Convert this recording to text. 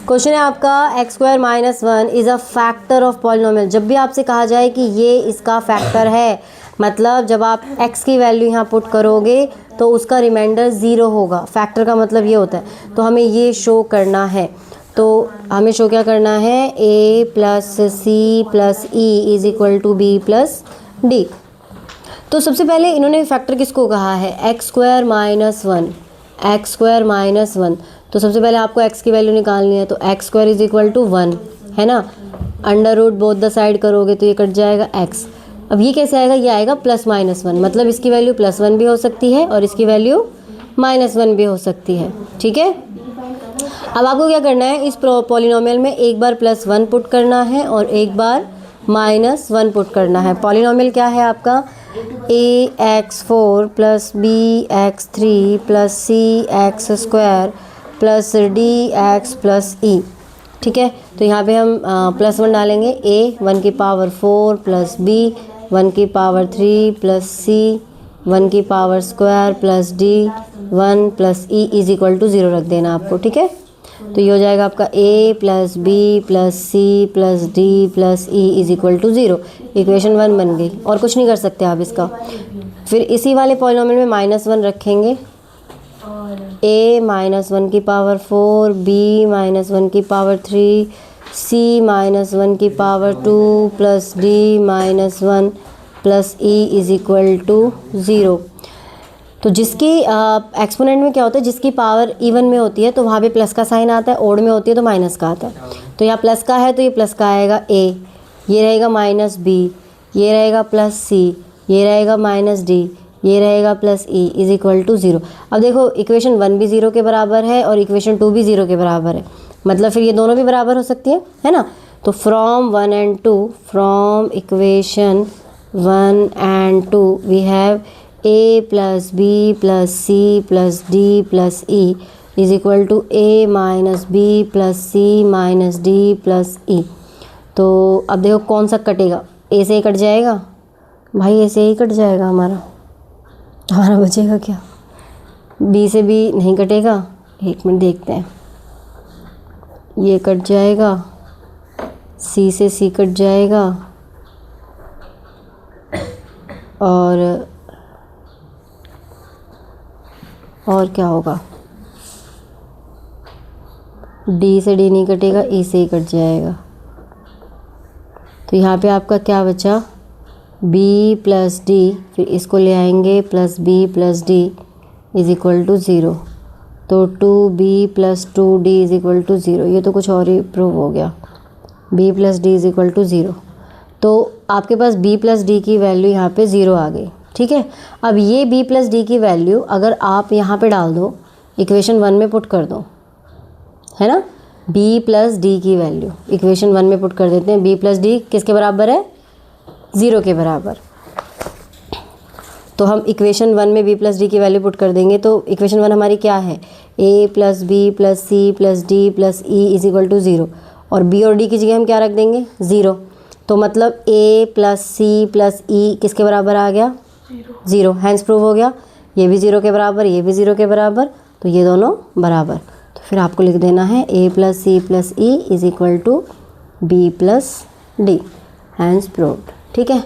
Question है आपका x square minus one is a factor of polynomial. जब भी आपसे कहा जाए कि ये इसका फैक्टर है, मतलब जब आप x की वैल्यू यहाँ पुट करोगे तो उसका रिमाइंडर ज़ीरो होगा। फैक्टर का मतलब ये होता है, तो हमें ये शो करना है। तो हमें शो क्या करना है, a plus C plus E is equal to B plus D. तो सबसे पहले इन्होंने फैक्टर किसको कहा है, x square minus one, x square minus one. तो सबसे पहले आपको x की वैल्यू निकालनी है, तो x square is equal to one, है ना। Under root both the side करोगे तो ये कट जाएगा x। अब ये कैसे आएगा, ये आएगा प्लस माइनस वन, मतलब इसकी वैल्यू प्लस वन भी हो सकती है और इसकी वैल्यू माइनस वन भी हो सकती है, ठीक है। अब आपको क्या करना है, इस पॉलिनोमियल में एक बार प्लस वन पुट करना है और एक बार माइनस वन पुट करना है। पॉलिनोमियल क्या है आपका, a x four plus b x three plus c x square plus d x plus e, ठीक है। तो यहाँ पे हम प्लस वन डालेंगे, ए वन की power four plus b one की power three plus c one की power square plus d one plus E is equal to zero रख देना आपको, ठीक है। तो ये हो जाएगा आपका a plus B plus C plus D plus E is equal to zero. Equation one बन गई, और कुछ नहीं कर सकते आप इसका। फिर इसी वाले पॉलिनोमियल में माइनस वन रखेंगे, a माइनस वन की power four, b minus one की power three, c minus one की power two plus d minus one plus E is equal to zero. तो जिसकी एक्सपोनेंट में क्या होता है, जिसकी पावर इवन में होती है तो वहाँ पे प्लस का साइन आता है, ओड में होती है तो माइनस का आता है। तो यहाँ प्लस का है तो ये प्लस का आएगा a, ये रहेगा माइनस b, ये रहेगा प्लस c, ये रहेगा माइनस d, ये रहेगा plus e is equal to zero. अब देखो इक्वेशन वन भी ज़ीरो के बराबर है और इक्वेशन टू भी ज़ीरो के बराबर है, मतलब फिर ये दोनों भी बराबर हो सकती है ना। तो from one and two, from equation one and two we have a plus B plus C plus D plus E is equal to a minus b plus c minus d plus e. तो अब देखो कौन सा कटेगा, a से ही cut जाएगा भाई, a से ही कट जाएगा हमारा बचेगा क्या, b से भी नहीं कटेगा। एक मिनट देखते हैं, ये कट जाएगा, c से c कट जाएगा और क्या होगा, D से D नहीं कटेगा, E से ही कट जाएगा। तो यहाँ पे आपका क्या बचा, B प्लस D, फिर इसको ले आएंगे plus B plus D is equal to zero. तो 2B plus 2D is equal to zero. ये तो कुछ और ही प्रूव हो गया, B plus D is equal to zero. तो आपके पास B प्लस D की वैल्यू यहाँ पे ज़ीरो आ गई, ठीक है। अब ये b प्लस डी की वैल्यू अगर आप यहाँ पे डाल दो, इक्वेशन वन में पुट कर दो, है ना। b प्लस डी की वैल्यू इक्वेशन वन में पुट कर देते हैं। b प्लस डी किसके बराबर है, ज़ीरो के बराबर। तो हम इक्वेशन वन में b प्लस डी की वैल्यू पुट कर देंगे, तो इक्वेशन वन हमारी क्या है, a plus B plus C plus D plus E is equal to zero, और b और d की जगह हम क्या रख देंगे, ज़ीरो। तो मतलब a प्लस सी प्लस ई किसके बराबर आ गया, ज़ीरो। हैंस प्रूव हो गया, ये भी ज़ीरो के बराबर, ये भी ज़ीरो के बराबर, तो ये दोनों बराबर। तो फिर आपको लिख देना है a plus C plus E is equal to B plus D, hence proved, ठीक है।